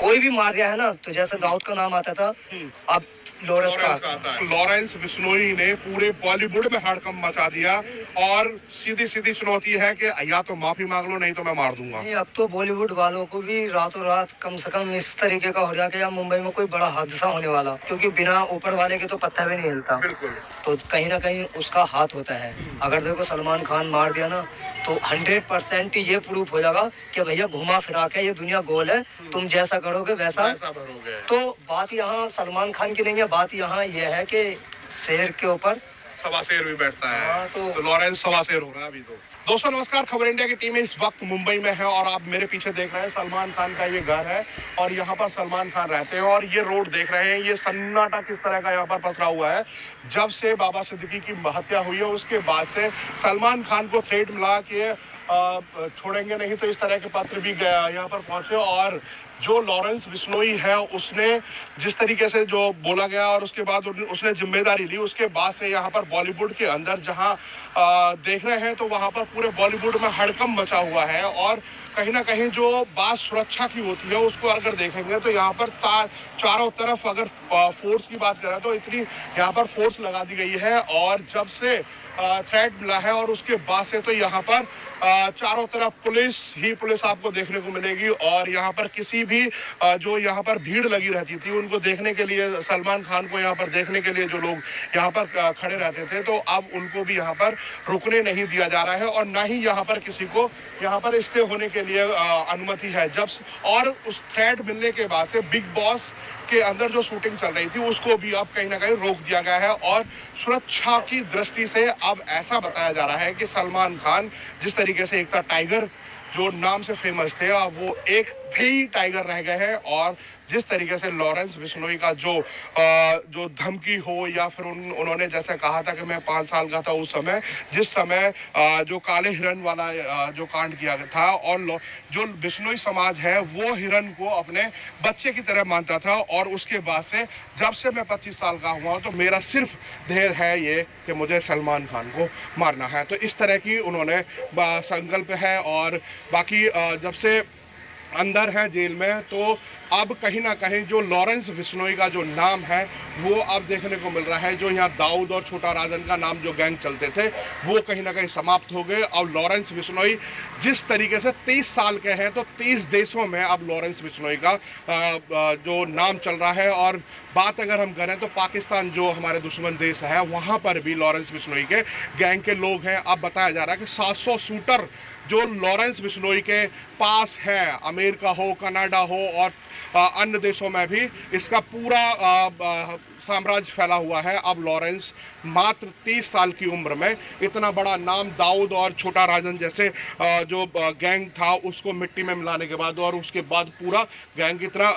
कोई भी मार गया है ना, तो जैसे दाऊद का नाम आता था, अब लॉरेंस का आता है। लॉरेंस बिश्नोई ने पूरे बॉलीवुड में हड़कंप मचा दिया और सीधी सीधी चुनौती है कि या तो माफी मांग लो, नहीं तो मैं मार दूंगा। नहीं, अब तो बॉलीवुड वालों को भी रातों रात कम से कम इस तरीके का हो जाए या मुंबई में कोई बड़ा हादसा होने वाला, क्योंकि बिना ऊपर वाले के तो पत्ता भी नहीं हिलता। बिल्कुल। तो कहीं ना कहीं उसका हाथ होता है। अगर देखो सलमान खान मार दिया ना, तो 100% ये प्रूफ हो जाएगा कि भैया घुमा फिरा के ये दुनिया गोल है, तुम जैसा करोगे वैसा भरोगे। तो बात यहाँ सलमान खान की नहीं है, बात यहाँ ये है कि शेर के ऊपर सवा शेर भी बैठता है। हाँ, तो लॉरेंस सवा शेर हो रहा है अभी तो। दोस्तों नमस्कार, खबर इंडिया की टीम इस वक्त मुंबई में है और आप मेरे पीछे देख रहे हैं सलमान खान का ये घर है और यहाँ पर सलमान खान रहते हैं और ये रोड देख रहे हैं, ये सन्नाटा किस तरह का यहाँ पर पसरा हुआ है। जब से बाबा सिद्दीकी की हत्या हुई है उसके बाद से सलमान खान को थ्रेट मिला कि छोड़ेंगे नहीं, तो इस तरह के पत्र भी गया यहाँ पर पहुंचे और जो लॉरेंस बिश्नोई है उसने जिस तरीके से जो बोला गया और उसके बाद उसने जिम्मेदारी ली, उसके बाद से यहाँ पर बॉलीवुड के अंदर जहाँ देख रहे हैं तो वहाँ पर पूरे बॉलीवुड में हड़कंप मचा हुआ है और कहीं ना कहीं जो बात सुरक्षा की होती है उसको अगर देखेंगे तो यहाँ पर चारों तरफ अगर फोर्स की बात करें तो इतनी यहाँ पर फोर्स लगा दी गई है और जब से थ्रेट मिला है और उसके बाद से तो यहाँ पर चारों तरफ पुलिस आपको देखने को मिलेगी और यहाँ पर किसी भी जो यहाँ पर भीड़ लगी रहती थी उनको देखने के लिए, सलमान खान को यहाँ पर देखने के लिए जो लोग यहाँ पर खड़े रहते थे, तो अब उनको भी यहाँ पर रुकने नहीं दिया जा रहा है और ना ही यहाँ पर किसी को यहाँ पर स्टे होने के लिए अनुमति है। और उस थ्रेट मिलने के बाद से बिग बॉस के अंदर जो शूटिंग चल रही थी उसको भी अब कहीं ना कहीं रोक दिया गया है और सुरक्षा की दृष्टि से अब ऐसा बताया जा रहा है कि सलमान खान जिस तरीके से एक था टाइगर जो नाम से फेमस थे, अब वो एक ही टाइगर रह गए हैं और जिस तरीके से लॉरेंस बिश्नोई का जो धमकी हो या फिर उन्होंने जैसे कहा था कि मैं 5 साल का था उस समय, जिस समय जो काले हिरन वाला जो कांड किया गया था और जो बिश्नोई समाज है वो हिरन को अपने बच्चे की तरह मानता था और उसके बाद से जब से मैं 25 साल का हुआ तो मेरा सिर्फ ध्येय है ये कि मुझे सलमान खान को मारना है। तो इस तरह की उन्होंने संकल्प है और बाकी जब से अंदर है जेल में तो अब कहीं ना कहीं जो लॉरेंस बिश्नोई का जो नाम है वो अब देखने को मिल रहा है। जो यहाँ दाऊद और छोटा राजन का नाम जो गैंग चलते थे वो कहीं ना कहीं समाप्त हो गए। अब लॉरेंस बिश्नोई जिस तरीके से 30 साल के हैं तो 30 देशों में अब लॉरेंस बिश्नोई का जो नाम चल रहा है और बात अगर हम करें तो पाकिस्तान जो हमारे दुश्मन देश है वहाँ पर भी लॉरेंस बिश्नोई के गैंग के लोग हैं। अब बताया जा रहा है कि 700 शूटर जो लॉरेंस बिश्नोई के पास है, अमेरिका हो, कनाडा हो और अन्य देशों में भी इसका पूरा साम्राज्य फैला हुआ है। अब लॉरेंस मात्र 30 साल की उम्र में इतना बड़ा नाम दाऊद और छोटा राजन जैसे जो गैंग था उसको मिट्टी में मिलाने के बाद और उसके बाद पूरा गैंग इतना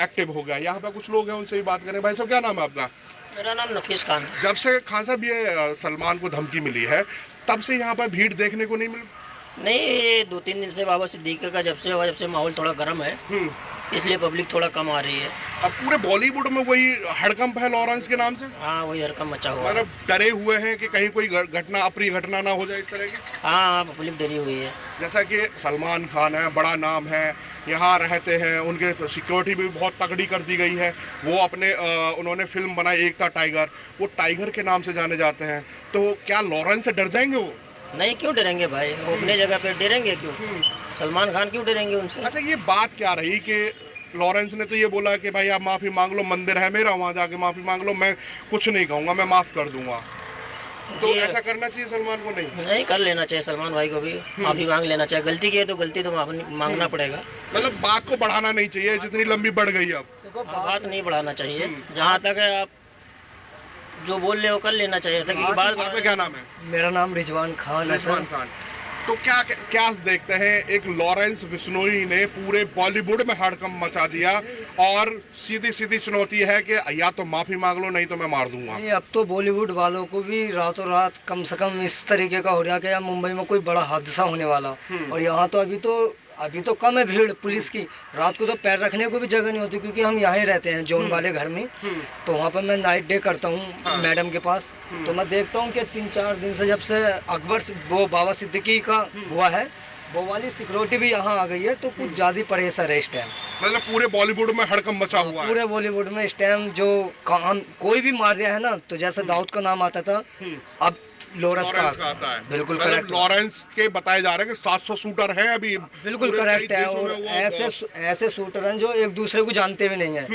एक्टिव हो गया। यहाँ पे कुछ लोग हैं उनसे भी बात करें। भाई साहब क्या नाम है आपका? मेरा नाम नफीस खान। जब से खान साहब ये सलमान को धमकी मिली है तब से यहाँ पर भीड़ देखने को नहीं मिली? नहीं, ये 2-3 दिन से बाबा सिद्दीकी का जब से माहौल थोड़ा गर्म है इसलिए पब्लिक थोड़ा कम आ रही है। अब पूरे बॉलीवुड में वही हड़कंप है लॉरेंस के नाम से। हाँ, वही हड़कंप मचा हुआ है। मतलब डरे हुए हैं कि कहीं कोई घटना अप्रिय घटना ना हो जाए इस तरह की। हाँ, पब्लिक डरी हुई है। जैसा कि सलमान खान है, बड़ा नाम है, यहाँ रहते हैं, उनके तो सिक्योरिटी भी बहुत तगड़ी कर दी गई है। वो अपने उन्होंने फिल्म बनाई एक था टाइगर, वो टाइगर के नाम से जाने जाते हैं। तो क्या लॉरेंस से डर जाएंगे वो? नहीं, क्यों डरेंगे भाई, वो अपने जगह पे डरेंगे क्यों? सलमान खान क्यों डरेंगे उनसे? अच्छा, ये बात क्या रही कि लॉरेंस ने तो ये बोला कि भाई आप माफ़ी मांग लो, मंदिर है मेरा, वहाँ जाके माफ़ी मांग लो, मैं कुछ नहीं कहूँगा, मैं माफ़ कर दूंगा। तो ऐसा करना चाहिए सलमान को? नहीं, कर लेना चाहिए सलमान भाई को भी, माफ़ी मांग लेना चाहिए। गलती की है तो गलती तो मांगना पड़ेगा। मतलब बात को बढ़ाना नहीं चाहिए जितनी लंबी बढ़ गई अब। बात नहीं बढ़ाना चाहिए, जहाँ तक है आप जो बोल रहे हो कर लेना चाहिए था। कि बात आपका क्या नाम है? मेरा नाम रिजवान खान है सर। तो क्या देखते हैं, एक लॉरेंस बिश्नोई ने पूरे बॉलीवुड में हड़कंप मचा दिया और सीधी सीधी चुनौती है कि या तो माफी मांग लो, नहीं तो मैं मार दूंगा। नहीं, अब तो बॉलीवुड वालों को भी रातों रात कम से कम इस तरीके का हो जाए या मुंबई में कोई बड़ा हादसा होने वाला। और यहाँ तो अभी तो कम है भीड़ पुलिस की। रात को तो पैर रखने को भी जगह नहीं होती, क्योंकि हम यहाँ ही रहते हैं जोन वाले घर में। तो वहाँ पर मैं नाइट डे करता हूँ मैडम के पास। तो मैं देखता हूँ कि 3-4 दिन से जब से अकबर वो बाबा सिद्दीकी का हुआ है, वो वाली सिक्योरिटी भी यहाँ आ गई है, तो कुछ ज़्यादा प्रेशर है इस टाइम। मतलब पूरे बॉलीवुड में हड़कंप मचा हुआ है। पूरे बॉलीवुड में इस टाइम जो काम कोई भी मार रहा है ना, तो जैसे दाऊद का नाम आता था, अब लॉरेंस का आता है। बिल्कुल मतलब करेक्ट। लॉरेंस के बताए जा रहे हैं कि 700 शूटर हैं अभी। बिल्कुल पूरे करेक्ट कई है। देशों और में वो ऐसे शूटर हैं जो एक दूसरे को जानते भी नहीं है,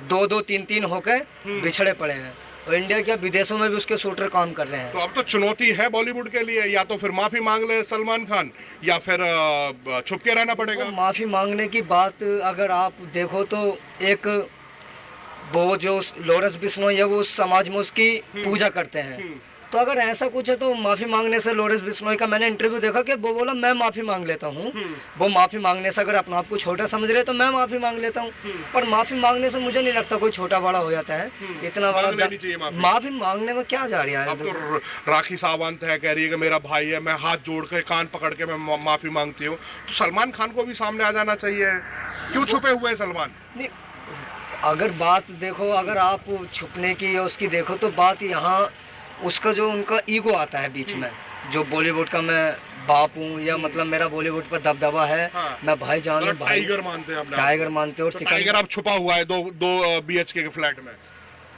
दो दो तीन तीन होकर बिछड़े पड़े हैं, और इंडिया के विदेशों में भी उसके शूटर काम कर रहे हैं। तो अब तो चुनौती है बॉलीवुड के लिए, या तो फिर माफी मांग ले सलमान खान, या फिर छुप के रहना पड़ेगा। माफी मांगने की बात अगर आप देखो तो एक वो जो लॉरेंस बिश्नोई है, वो उस समाज में उसकी पूजा करते हैं, तो अगर ऐसा कुछ है तो माफी मांगने से, लॉरेंस बिश्नोई का मैंने इंटरव्यू देखा कि वो बोला मैं माफी मांग लेता हूँ। वो माफी मांगने से अगर अपने आप को छोटा समझ रहे तो मैं माफी मांग लेता हूँ, पर माफी मांगने से मुझे नहीं लगता कोई छोटा बड़ा हो जाता है। इतना मांग बड़ा लेनी चाहिए माफी मांगने में क्या जा रहा है। अब तो राखी सावंत है, कह रही है कि मेरा भाई है, मैं हाथ जोड़ के कान पकड़ के मैं माफी मांगती हूँ। तो सलमान खान को भी सामने आ जाना चाहिए, क्यों छुपे हुए हैं सलमान? नहीं, अगर बात देखो, अगर आप छुपने की या उसकी देखो, तो बात यहाँ उसका जो उनका ईगो आता है बीच में, जो बॉलीवुड का मैं बाप हूँ, या मतलब मेरा बॉलीवुड पर दबदबा है। हाँ। मैं भाईजान हूँ, टाइगर मानते हैं अपने आप को। टाइगर मानते हो। और तो टाइगर अब छुपा हुआ है दो BHK के फ्लैट में।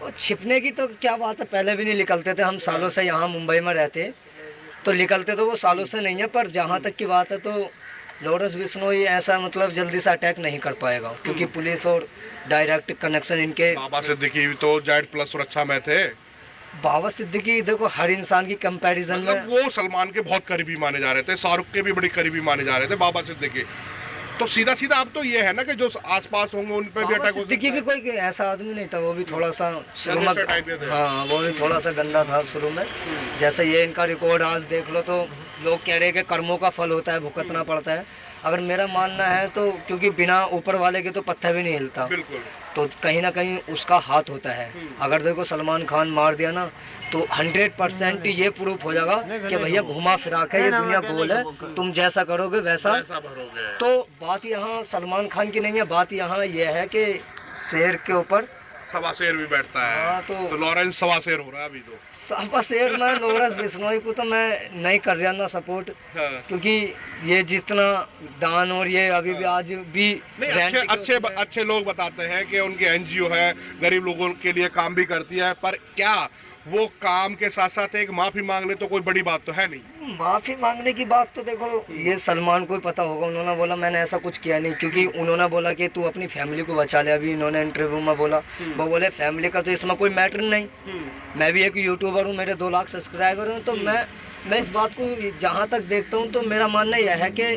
और छिपने की तो क्या बात है, पहले भी नहीं निकलते थे हम, सालों से यहाँ मुंबई में रहते, तो निकलते तो वो सालों से नहीं है। पर जहाँ तक की बात है तो लॉरेंस बिश्नोई ऐसा मतलब जल्दी से अटैक नहीं कर पाएगा, क्योंकि पुलिस और डायरेक्ट कनेक्शन इनके। बाबा सिद्दीकी तो Z+ सुरक्षा में थे। बाबा सिद्दीकी देखो हर इंसान की कंपैरिजन में, मतलब वो सलमान के बहुत करीबी माने जा रहे थे, शाहरुख के भी बड़ी करीबी माने जा रहे थे बाबा सिद्दीकी। तो सीधा सीधा अब तो ये है ना कि जो आसपास होंगे उन पे भी अटैक हो सिद्दीकी भी कोई ऐसा आदमी नहीं था, वो भी थोड़ा सा शुरू में, गैंगस्टर टाइप के थे। हाँ वो भी थोड़ा सा गंदा था शुरू में। जैसे ये इनका रिकॉर्ड आज देख लो तो लोग कह रहे हैं कि कर्मों का फल होता है, भुगतना पड़ता है। अगर मेरा मानना है तो, क्योंकि बिना ऊपर वाले के तो पत्थर भी नहीं हिलता, बिल्कुल। तो कहीं ना कहीं उसका हाथ होता है। अगर देखो सलमान खान मार दिया ना, तो 100% ये प्रूफ हो जाएगा कि भैया घुमा फिरा के ये दुनिया गोल है, तुम जैसा करोगे वैसा भरोगे। तो बात यहाँ सलमान खान की नहीं है, बात यहाँ ये है कि शेर के ऊपर सवा शेर भी बैठता है। हाँ, तो लॉरेंस सवा शेर हो रहा है अभी तो। सवा शेर में लॉरेंस बिश्नोई को तो मैं नहीं कर रहा ना सपोर्ट, हाँ। क्योंकि ये जितना दान और ये अभी भी आज भी नहीं, अच्छे लोग बताते हैं कि उनकी NGO है, गरीब लोगों के लिए काम भी करती है, पर क्या वो काम के साथ साथ एक माफी मांग ले तो कोई बड़ी बात तो है नहीं। माफी मांगने की बात तो देखो ये सलमान को ही पता होगा, उन्होंने बोला मैंने ऐसा कुछ किया नहीं, क्योंकि उन्होंने बोला कि तू अपनी फैमिली को बचा ले। अभी इन्होंने इंटरव्यू में बोला, वो बोले फैमिली का तो इसमें कोई मैटर नहीं, मैं भी एक यूट्यूबर हूँ, मेरे 2 लाख सब्सक्राइबर हैं, तो मैं इस बात को जहाँ तक देखता हूँ तो मेरा मानना यह है कि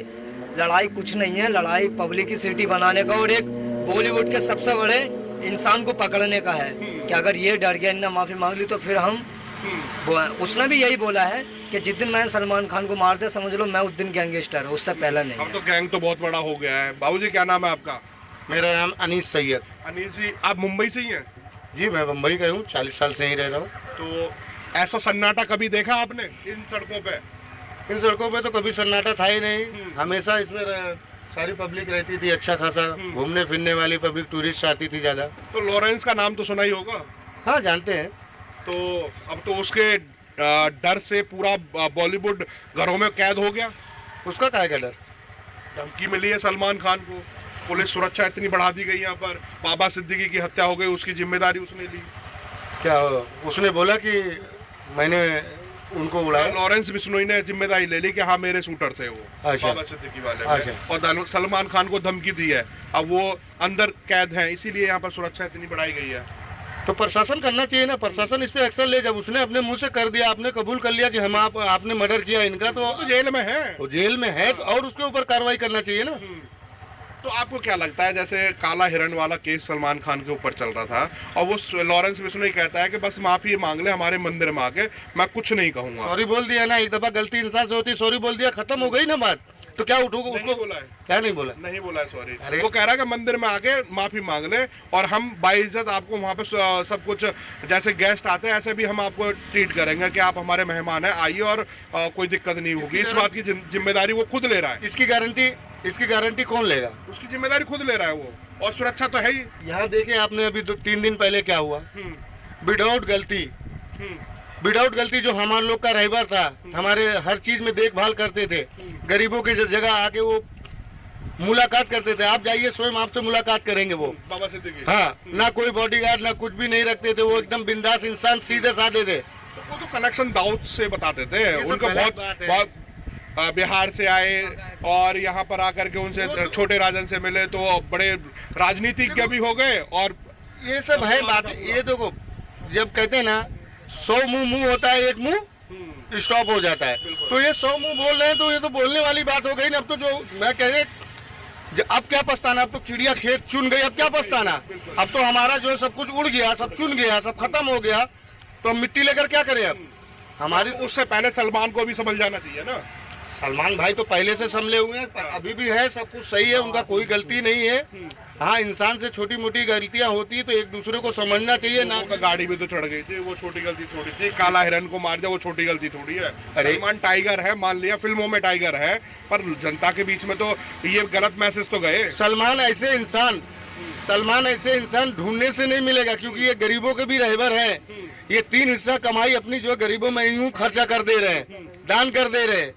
लड़ाई कुछ नहीं है, लड़ाई पब्लिसिटी बनाने का और एक बॉलीवुड के सबसे बड़े इंसान को पकड़ने का है, कि अगर ये डर गया, इन्हें माफी मांग ली तो फिर हम उसने भी यही बोला है कि जिस दिन मैंने सलमान खान को मार दिया समझ लो मैं उस दिन गैंगस्टर है, उससे पहले नहीं। अब तो गैंग तो बहुत बड़ा हो गया है। बाबूजी क्या नाम है आपका? मेरा नाम अनीस सैयद। अनीस जी, आप मुंबई से ही हैं? जी मैं मुंबई का हूँ, 40 साल से ही रह रहा हूँ। तो ऐसा सन्नाटा कभी देखा आपने इन सड़कों पे? इन सड़कों पे तो कभी सन्नाटा था ही नहीं, हमेशा इसमें सारी पब्लिक रहती थी, अच्छा खासा घूमने फिरने वाली पब्लिक, टूरिस्ट आती थी ज़्यादा। तो लॉरेंस का नाम तो सुना ही होगा। हाँ जानते हैं। तो अब तो उसके डर से पूरा बॉलीवुड घरों में कैद हो गया। उसका काहे का डर? धमकी मिली है सलमान खान को, पुलिस सुरक्षा इतनी बढ़ा दी गई यहाँ पर, बाबा सिद्दीकी की हत्या हो गई, उसकी जिम्मेदारी उसने ली। क्या उसने बोला कि मैंने उनको उड़ाया? लॉरेंस बिश्नोई ने जिम्मेदारी ले ली कि हाँ मेरे शूटर थे वो, अच्छा। बाबा सिद्दीकी वाले अच्छा। और सलमान खान को धमकी दी है, अब वो अंदर कैद है, इसीलिए यहाँ पर सुरक्षा इतनी बढ़ाई गई है। तो प्रशासन करना चाहिए ना, प्रशासन इस पे एक्शन ले। जब उसने अपने मुंह से कर दिया, आपने कबूल कर लिया कि हम आपने मर्डर किया इनका, तो जेल में है, वो जेल में है और उसके ऊपर कार्रवाई करना चाहिए ना। तो आपको क्या लगता है, जैसे काला हिरण वाला केस सलमान खान के ऊपर चल रहा था और वो लॉरेंस बिश्नोई कहता है कि बस माफी मांग ले हमारे मंदिर में आके, मैं कुछ नहीं कहूंगा। सॉरी बोल दिया ना, एक दफा गलती इंसान से होती, सॉरी बोल दिया, खत्म हो गई ना बात। तो क्या उठोगे उसको? बोला है, क्या नहीं बोला? नहीं बोला है सॉरी। अरे वो कह रहा है कि मंदिर में आके माफी मांग ले और हम बाइज्जत आपको वहाँ पे सब कुछ, जैसे गेस्ट आते हैं ऐसे भी हम आपको ट्रीट करेंगे कि आप हमारे मेहमान हैं, आइए और कोई दिक्कत नहीं होगी। इस बात की जिम्मेदारी वो खुद ले रहा है। इसकी गारंटी कौन लेगा? उसकी जिम्मेदारी खुद ले रहा है वो, और सुरक्षा तो है ही। यहाँ देखिए आपने अभी 3 दिन पहले क्या हुआ, विदाउट गलती विदाउट गलती जो हमारे लोग का ड्राइवर था, हमारे हर चीज में देखभाल करते थे, गरीबों की जगह आके वो मुलाकात करते थे। आप जाइए, स्वयं आपसे मुलाकात करेंगे वो। बाबा सिद्दीकी। हाँ, ना कोई बॉडीगार्ड ना कुछ भी नहीं रखते थे, वो एकदम बिंदास इंसान, सीधे साधे थे। वो तो कनेक्शन दाऊद से बताते थे, सब उनका गलत बहुत बात है। बहुत बिहार से आए और यहाँ पर आकर के उनसे छोटे राजन से मिले तो बड़े राजनीतिज्ञ भी हो गए। और ये सब है बात। ये देखो, जब कहते हैं ना 100 मुंह होता है, एक मुंह स्टॉप हो जाता है। तो ये 100 मुंह बोल रहे हैं तो ये तो बोलने वाली बात हो गई ना। अब तो जो मैं कह रहे, अब क्या पछताना, अब तो चिड़िया खेत चुन गई, अब क्या पछताना। अब तो हमारा जो है सब कुछ उड़ गया, सब चुन गया, सब खत्म हो गया, तो हम मिट्टी लेकर क्या करें अब। हमारी उससे पहले सलमान को भी समझ जाना चाहिए ना। सलमान भाई तो पहले से संभले हुए हैं, अभी भी है, सब कुछ सही है, उनका कोई गलती नहीं है। हाँ, इंसान से छोटी मोटी गलतियां होती है तो एक दूसरे को समझना चाहिए ना। उनका गाड़ी भी तो चढ़ गई थी, वो छोटी गलती थोड़ी थी। काला हिरन को मार दिया, वो छोटी गलती थोड़ी है। अरे सलमान टाइगर है, मान लिया फिल्मों में टाइगर है, पर जनता के बीच में तो ये गलत मैसेज तो गए। सलमान ऐसे इंसान ढूंढने से नहीं मिलेगा, क्योंकि ये गरीबों के भी रहबर हैं। ये 3 हिस्सा कमाई अपनी जो गरीबों में यूं खर्चा कर दे रहे हैं, दान कर दे रहे हैं।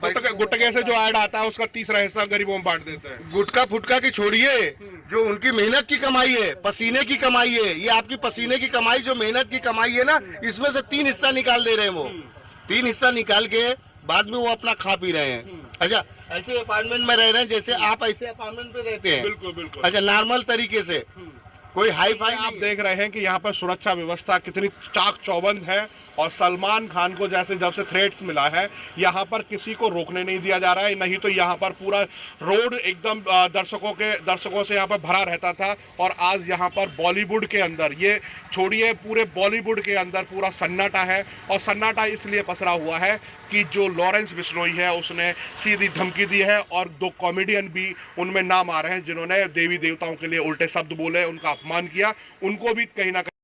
गुटके से जो ऐड आता है उसका तीसरा हिस्सा गरीबों में बांट देते हैं। गुटखा फुटका की छोड़िए, जो उनकी मेहनत की कमाई है, पसीने की कमाई है, ये आपकी पसीने की कमाई, जो मेहनत की कमाई है ना, इसमें से 3 हिस्सा निकाल दे रहे हैं। वो 3 हिस्सा निकाल के बाद में वो अपना खा पी रहे हैं। अच्छा, ऐसे अपार्टमेंट में रह रहे हैं जैसे आप ऐसे अपार्टमेंट में रहते हैं। बिल्कुल बिल्कुल। अच्छा, नॉर्मल तरीके से, कोई हाई फाई। आप देख रहे हैं कि यहाँ पर सुरक्षा व्यवस्था कितनी चाक चौबंद है। और सलमान खान को जैसे जब से थ्रेट्स मिला है, यहाँ पर किसी को रोकने नहीं दिया जा रहा है। नहीं तो यहाँ पर पूरा रोड एकदम दर्शकों से यहाँ पर भरा रहता था। और आज यहाँ पर बॉलीवुड के अंदर, ये छोड़िए, पूरे बॉलीवुड के अंदर पूरा सन्नाटा है। और सन्नाटा इसलिए पसरा हुआ है कि जो लॉरेंस बिश्नोई है उसने सीधी धमकी दी है। और 2 कॉमेडियन भी उनमें नाम आ रहे हैं जिन्होंने देवी देवताओं के लिए उल्टे शब्द बोले, उनका अपमान किया। उनको भी कहीं ना कहीं